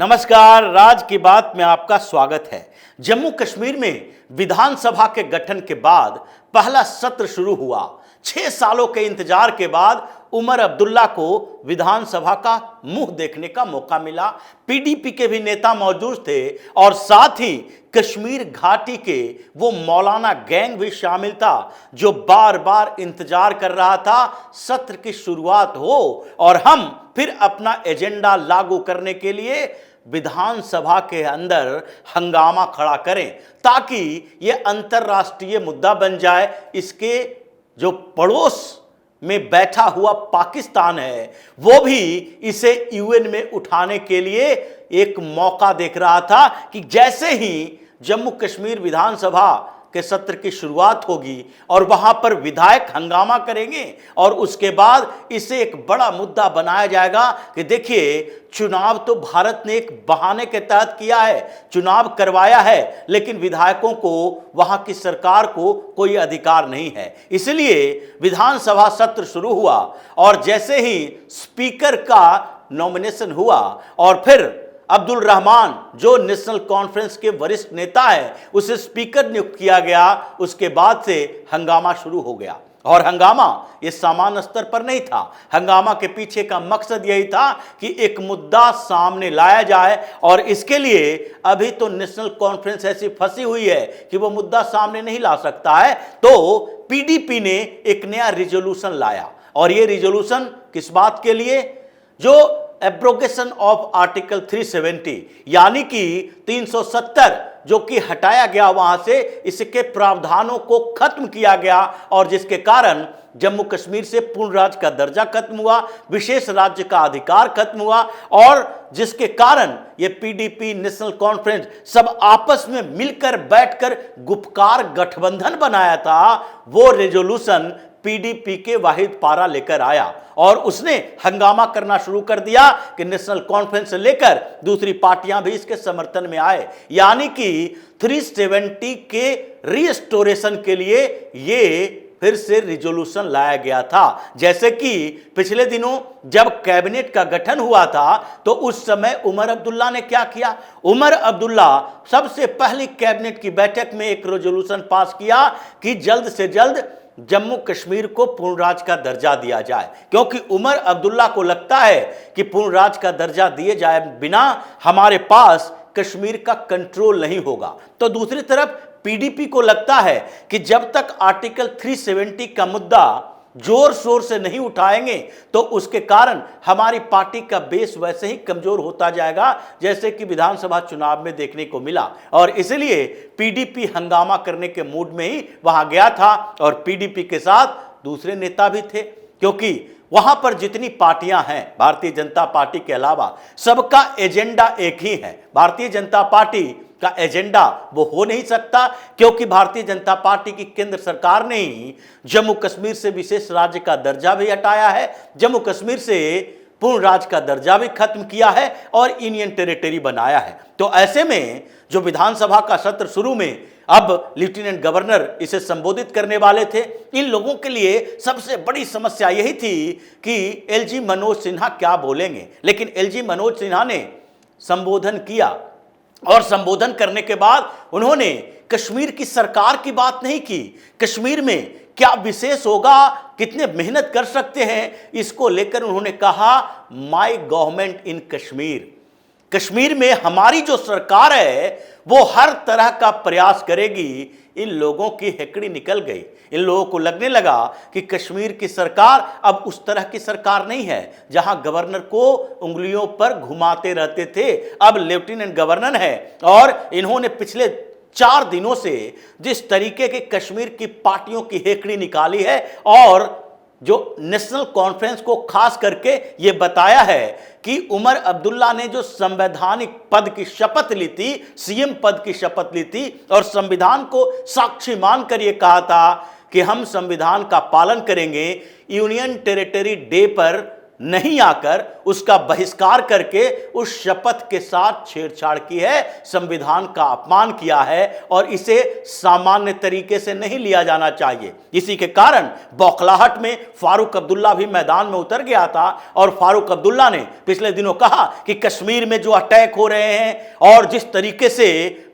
नमस्कार, राज की बात में आपका स्वागत है। जम्मू कश्मीर में विधानसभा के गठन के बाद पहला सत्र शुरू हुआ। 6 सालों के इंतजार के बाद उमर अब्दुल्ला को विधानसभा का मुंह देखने का मौका मिला। पीडीपी के भी नेता मौजूद थे और साथ ही कश्मीर घाटी के वो मौलाना गैंग भी शामिल था जो बार बार इंतजार कर रहा था सत्र की शुरुआत हो और हम फिर अपना एजेंडा लागू करने के लिए विधानसभा के अंदर हंगामा खड़ा करें ताकि ये अंतर्राष्ट्रीय मुद्दा बन जाए। इसके जो पड़ोस में बैठा हुआ पाकिस्तान है वो भी इसे यूएन में उठाने के लिए एक मौका देख रहा था कि जैसे ही जम्मू कश्मीर विधानसभा के सत्र की शुरुआत होगी और वहां पर विधायक हंगामा करेंगे और उसके बाद इसे एक बड़ा मुद्दा बनाया जाएगा कि देखिए, चुनाव तो भारत ने एक बहाने के तहत किया है, चुनाव करवाया है, लेकिन विधायकों को वहां की सरकार को कोई अधिकार नहीं है। इसलिए विधानसभा सत्र शुरू हुआ और जैसे ही स्पीकर का नॉमिनेशन हुआ और फिर अब्दुल रहमान जो नेशनल कॉन्फ्रेंस के वरिष्ठ नेता है उसे स्पीकर नियुक्त किया गया, उसके बाद से हंगामा शुरू हो गया। और हंगामा ये सामान्य स्तर पर नहीं था। हंगामा के पीछे का मकसद यही था कि एक मुद्दा सामने लाया जाए और इसके लिए अभी तो नेशनल कॉन्फ्रेंस ऐसी फंसी हुई है कि वो मुद्दा सामने नहीं ला सकता है। तो पीडीपी ने एक नया रिजोल्यूशन लाया और ये रिजोल्यूशन किस बात के लिए, जो एब्रोगेशन ऑफ आर्टिकल 370 यानी कि 370 जो कि हटाया गया वहां से, इसके प्रावधानों को खत्म किया गया और जिसके कारण जम्मू कश्मीर से पूर्ण राज्य का दर्जा खत्म हुआ, विशेष राज्य का अधिकार खत्म हुआ और जिसके कारण ये पीडीपी नेशनल कॉन्फ्रेंस सब आपस में मिलकर बैठकर गुपकार गठबंधन बनाया था, वो रेजोल्यूशन पीडीपी के वाहिद पारा लेकर आया और उसने हंगामा करना शुरू कर दिया कि नेशनल कॉन्फ्रेंस से लेकर दूसरी पार्टियां भी इसके समर्थन में आए। यानी कि 370 के रिस्टोरेशन के लिए ये फिर से रिजोल्यूशन लाया गया था। जैसे कि पिछले दिनों जब कैबिनेट का गठन हुआ था तो उस समय उमर अब्दुल्ला ने क्या किया, उमर अब्दुल्ला सबसे पहली कैबिनेट की बैठक में एक रेजोल्यूशन पास किया कि जल्द से जल्द जम्मू कश्मीर को पूर्ण राज्य का दर्जा दिया जाए, क्योंकि उमर अब्दुल्ला को लगता है कि पूर्ण राज्य का दर्जा दिए जाए बिना हमारे पास कश्मीर का कंट्रोल नहीं होगा। तो दूसरी तरफ पीडीपी को लगता है कि जब तक आर्टिकल 370 का मुद्दा जोर शोर से नहीं उठाएंगे तो उसके कारण हमारी पार्टी का बेस वैसे ही कमजोर होता जाएगा जैसे कि विधानसभा चुनाव में देखने को मिला। और इसलिए पीडीपी हंगामा करने के मूड में ही वहां गया था और पीडीपी के साथ दूसरे नेता भी थे, क्योंकि वहां पर जितनी पार्टियां हैं भारतीय जनता पार्टी के अलावा सबका एजेंडा एक ही है। भारतीय जनता पार्टी का एजेंडा वो हो नहीं सकता क्योंकि भारतीय जनता पार्टी की केंद्र सरकार ने ही जम्मू कश्मीर से विशेष राज्य का दर्जा भी हटाया है, जम्मू कश्मीर से पूर्ण राज्य का दर्जा भी खत्म किया है और यूनियन टेरिटरी बनाया है। तो ऐसे में जो विधानसभा का सत्र शुरू में अब लेफ्टिनेंट गवर्नर इसे संबोधित करने वाले थे, इन लोगों के लिए सबसे बड़ी समस्या यही थी कि एलजी मनोज सिन्हा क्या बोलेंगे। लेकिन एलजी मनोज सिन्हा ने संबोधन किया और संबोधन करने के बाद उन्होंने कश्मीर की सरकार की बात नहीं की, कश्मीर में क्या विशेष होगा, कितने मेहनत कर सकते हैं, इसको लेकर उन्होंने कहा my government in Kashmir, Kashmir में हमारी जो सरकार है वो हर तरह का प्रयास करेगी। इन लोगों की हेकड़ी निकल गई, इन लोगों को लगने लगा कि कश्मीर की सरकार अब उस तरह की सरकार नहीं है जहां गवर्नर को उंगलियों पर घुमाते रहते थे, अब लेफ्टिनेंट गवर्नर है। और इन्होंने पिछले 4 दिनों से जिस तरीके की कश्मीर की पार्टियों की हेकड़ी निकाली है और जो नेशनल कॉन्फ्रेंस को खास करके ये बताया है कि उमर अब्दुल्ला ने जो संवैधानिक पद की शपथ ली थी, सीएम पद की शपथ ली थी और संविधान को साक्षी मानकर ये कहा था कि हम संविधान का पालन करेंगे, यूनियन टेरिटरी डे पर नहीं आकर उसका बहिष्कार करके उस शपथ के साथ छेड़छाड़ की है, संविधान का अपमान किया है और इसे सामान्य तरीके से नहीं लिया जाना चाहिए। इसी के कारण बौखलाहट में फारूक अब्दुल्ला भी मैदान में उतर गया था और फारूक अब्दुल्ला ने पिछले दिनों कहा कि कश्मीर में जो अटैक हो रहे हैं और जिस तरीके से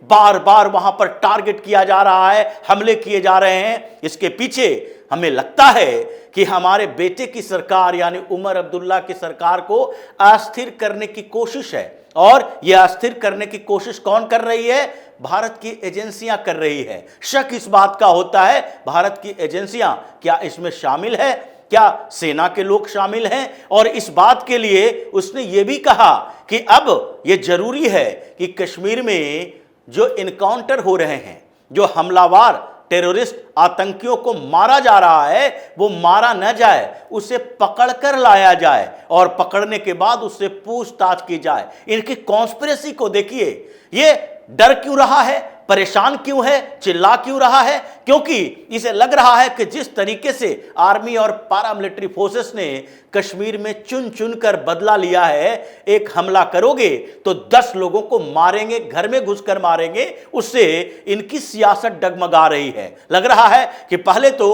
बार बार वहां पर टारगेट किया जा रहा है, हमले किए जा रहे हैं, इसके पीछे हमें लगता है कि हमारे बेटे की सरकार यानी उमर अब्दुल्ला की सरकार को अस्थिर करने की कोशिश है। और यह अस्थिर करने की कोशिश कौन कर रही है? भारत की एजेंसियां कर रही है। शक इस बात का होता है भारत की एजेंसियां क्या इसमें शामिल है, क्या सेना के लोग शामिल हैं? और इस बात के लिए उसने ये भी कहा कि अब यह जरूरी है कि कश्मीर में जो इनकाउंटर हो रहे हैं, जो हमलावर टेररिस्ट आतंकियों को मारा जा रहा है, वो मारा न जाए, उसे पकड़कर लाया जाए और पकड़ने के बाद उससे पूछताछ की जाए। इनकी कॉन्स्पिरेसी को देखिए, ये डर क्यों रहा है, परेशान क्यों है, चिल्ला क्यों रहा है? क्योंकि इसे लग रहा है कि जिस तरीके से आर्मी और पारामिलिट्री फोर्सेस ने कश्मीर में चुन चुन कर बदला लिया है, एक हमला करोगे तो 10 लोगों को मारेंगे, घर में घुसकर मारेंगे, उससे इनकी सियासत डगमगा रही है। लग रहा है कि पहले तो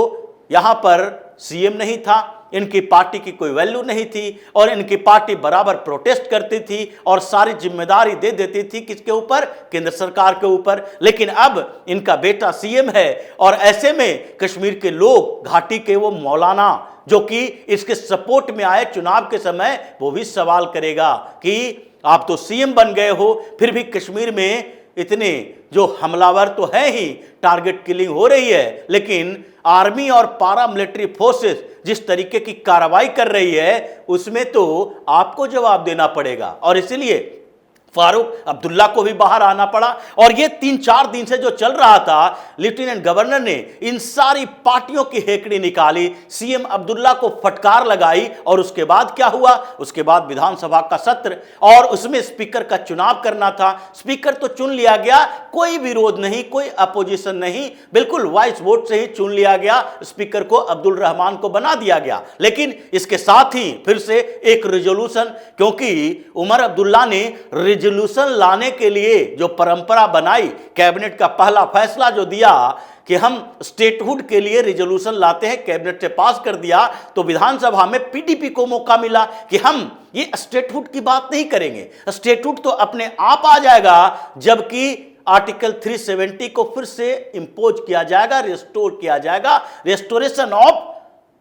यहां पर सीएम नहीं था, इनकी पार्टी की कोई वैल्यू नहीं थी और इनकी पार्टी बराबर प्रोटेस्ट करती थी और सारी जिम्मेदारी दे देती थी किसके ऊपर? केंद्र सरकार के ऊपर। लेकिन अब इनका बेटा सीएम है और ऐसे में कश्मीर के लोग, घाटी के वो मौलाना जो कि इसके सपोर्ट में आए चुनाव के समय, वो भी सवाल करेगा कि आप तो सीएम बन गए हो, फिर भी कश्मीर में इतने जो हमलावर तो है ही, टारगेट किलिंग हो रही है, लेकिन आर्मी और पारामिलिट्री फोर्सेस जिस तरीके की कार्रवाई कर रही है उसमें तो आपको जवाब देना पड़ेगा। और इसलिए फारूक अब्दुल्ला को भी बाहर आना पड़ा। और ये 3-4 दिन से जो चल रहा था, लेफ्टिनेंट गवर्नर ने इन सारी पार्टियों की हेकड़ी निकाली, सीएम अब्दुल्ला को फटकार लगाई और उसके बाद क्या हुआ? उसके बाद विधानसभा का सत्र और उसमें स्पीकर का चुनाव करना था। स्पीकर तो चुन लिया गया, कोई विरोध नहीं, कोई अपोजिशन नहीं, बिल्कुल वॉइस वोट से ही चुन लिया गया। स्पीकर को अब्दुल रहमान को बना दिया गया। लेकिन इसके साथ ही फिर से एक रिजोल्यूशन, क्योंकि उमर अब्दुल्ला ने रिजोल्यूशन लाने के लिए जो परंपरा बनाई, कैबिनेट का पहला फैसला जो दिया कि हम स्टेटहुड के लिए रिजोल्यूशन लाते हैं, कैबिनेट से पास कर दिया, तो विधानसभा में पीडीपी को मौका मिला कि हम ये स्टेटहुड की बात नहीं करेंगे, स्टेटहुड तो अपने आप आ जाएगा जबकि आर्टिकल 370 को फिर से इंपोज किया जाएगा, रिस्टोर किया जाएगा। रेस्टोरेशन ऑफ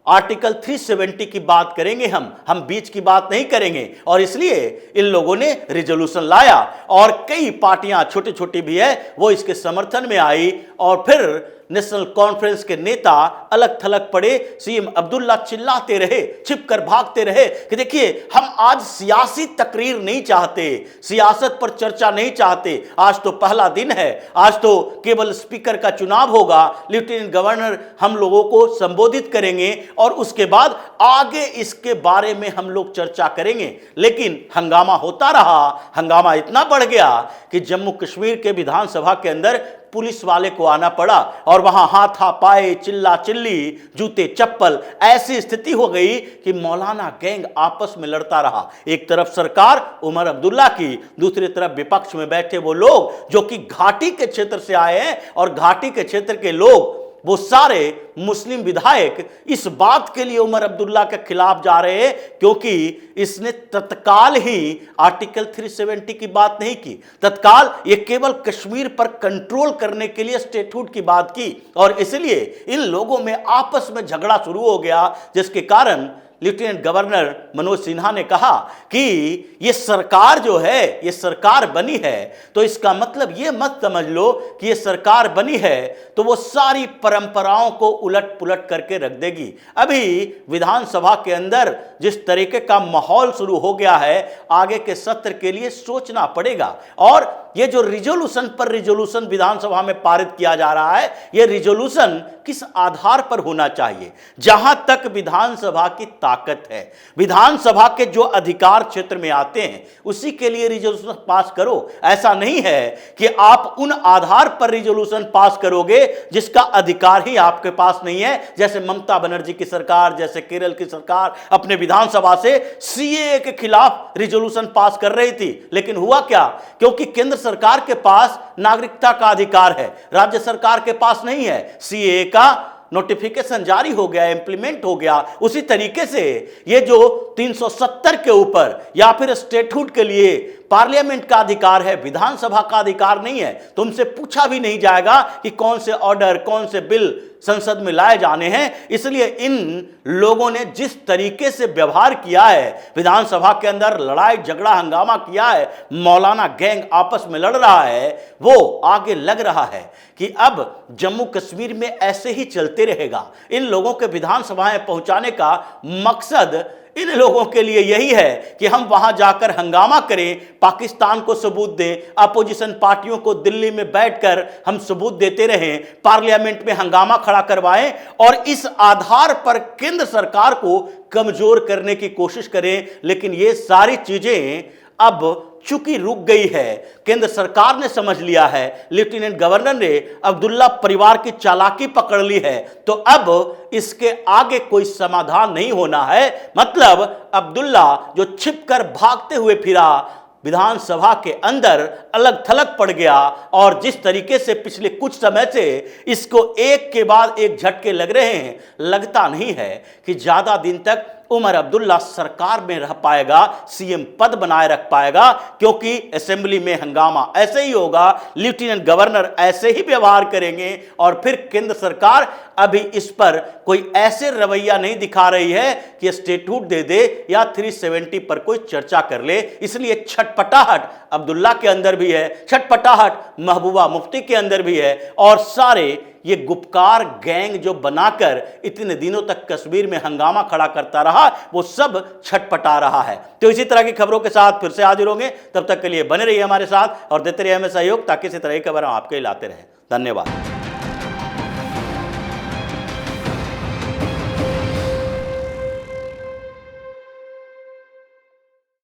आर्टिकल 370 की बात करेंगे हम बीच की बात नहीं करेंगे। और इसलिए इन लोगों ने रिजोल्यूशन लाया और कई पार्टियां छोटी छोटी भी है वो इसके समर्थन में आई और फिर नेशनल कॉन्फ्रेंस के नेता अलग थलग पड़े। सीएम अब्दुल्ला चिल्लाते रहे, छिपकर भागते रहे कि देखिए हम आज सियासी तकरीर नहीं चाहते, सियासत पर चर्चा नहीं चाहते, आज तो पहला दिन है, आज तो केवल स्पीकर का चुनाव होगा, लेफ्टिनेंट गवर्नर हम लोगों को संबोधित करेंगे और उसके बाद आगे इसके बारे में हम लोग चर्चा करेंगे। लेकिन हंगामा होता रहा, हंगामा इतना बढ़ गया कि जम्मू कश्मीर के विधानसभा के अंदर पुलिस वाले को आना पड़ा और वहां हाथापाई, चिल्ला चिल्ली, जूते चप्पल, ऐसी स्थिति हो गई कि मौलाना गैंग आपस में लड़ता रहा। एक तरफ सरकार उमर अब्दुल्ला की, दूसरी तरफ विपक्ष में बैठे वो लोग जो कि घाटी के क्षेत्र से आए हैं और घाटी के क्षेत्र के लोग, वो सारे मुस्लिम विधायक इस बात के लिए उमर अब्दुल्ला के खिलाफ जा रहे हैं क्योंकि इसने तत्काल ही आर्टिकल 370 की बात नहीं की, तत्काल ये केवल कश्मीर पर कंट्रोल करने के लिए स्टेटहुड की बात की और इसलिए इन लोगों में आपस में झगड़ा शुरू हो गया, जिसके कारण लेफ्टिनेंट गवर्नर मनोज सिन्हा ने कहा कि ये सरकार जो है, ये सरकार बनी है तो इसका मतलब ये मत समझ लो कि ये सरकार बनी है तो वो सारी परंपराओं को उलट पुलट करके रख देगी। अभी विधानसभा के अंदर जिस तरीके का माहौल शुरू हो गया है, आगे के सत्र के लिए सोचना पड़ेगा और ये जो रिजोल्यूशन पर रिजोल्यूशन विधानसभा में पारित किया जा रहा है, ये रिजोल्यूशन किस आधार पर होना चाहिए? जहां तक विधानसभा की ताकत है, विधानसभा के जो अधिकार क्षेत्र में आते हैं उसी के लिए रिजोल्यूशन पास करो। ऐसा नहीं है कि आप उन आधार पर रिजोल्यूशन पास करोगे जिसका अधिकार ही आपके पास नहीं है। जैसे ममता बनर्जी की सरकार, जैसे केरल की सरकार अपने विधानसभा से सीएए के खिलाफ रिजोल्यूशन पास कर रही थी, लेकिन हुआ क्या? क्योंकि केंद्र सरकार के पास नागरिकता का अधिकार है, राज्य सरकार के पास नहीं है। सीएए का नोटिफिकेशन जारी हो गया, इंप्लीमेंट हो गया। उसी तरीके से ये जो 370 के ऊपर या फिर स्टेटहुड के लिए पार्लियामेंट का अधिकार है, विधानसभा का अधिकार नहीं है। तुमसे पूछा भी नहीं जाएगा कि कौन से ऑर्डर, कौन से बिल संसद में लाए जाने हैं। इसलिए इन लोगों ने जिस तरीके से व्यवहार किया है, विधानसभा के अंदर लड़ाई झगड़ा हंगामा किया है, मौलाना गैंग आपस में लड़ रहा है, वो आगे लग रहा है कि अब जम्मू कश्मीर में ऐसे ही चलते रहेगा। इन लोगों के विधानसभाएं पहुंचाने का मकसद इन लोगों के लिए यही है कि हम वहां जाकर हंगामा करें, पाकिस्तान को सबूत दें, अपोजिशन पार्टियों को दिल्ली में बैठकर हम सबूत देते रहें, पार्लियामेंट में हंगामा खड़ा करवाएं और इस आधार पर केंद्र सरकार को कमजोर करने की कोशिश करें। लेकिन ये सारी चीजें अब चूंकि रुक गई है, केंद्र सरकार ने समझ लिया है, लेफ्टिनेंट गवर्नर ने अब्दुल्ला परिवार की चालाकी पकड़ ली है, तो अब इसके आगे कोई समाधान नहीं होना है। मतलब अब्दुल्ला जो छिपकर भागते हुए फिरा, विधानसभा के अंदर अलग थलग पड़ गया और जिस तरीके से पिछले कुछ समय से इसको एक के बाद एक झटके लग रहे हैं, लगता नहीं है कि ज्यादा दिन तक उमर अब्दुल्ला सरकार में रह पाएगा, सीएम पद बनाए रख पाएगा। क्योंकि असेंबली में हंगामा ऐसे ही होगा, लेफ्टिनेंट गवर्नर ऐसे ही व्यवहार करेंगे और फिर केंद्र सरकार अभी इस पर कोई ऐसे रवैया नहीं दिखा रही है कि स्टेटहुड दे दे या 370 पर कोई चर्चा कर ले। इसलिए छटपटाहट अब्दुल्ला के अंदर भी है, छटपटाहट महबूबा मुफ्ती के अंदर भी है और सारे ये गुपकार गैंग जो बनाकर इतने दिनों तक कश्मीर में हंगामा खड़ा करता रहा, वो सब छटपटा रहा है। तो इसी तरह की खबरों के साथ फिर से हाजिर होंगे। तब तक के लिए बने रहिए हमारे साथ और देते रहिए हमें सहयोग, ताकि इसी तरह की खबर हम आपके लाते रहें। धन्यवाद।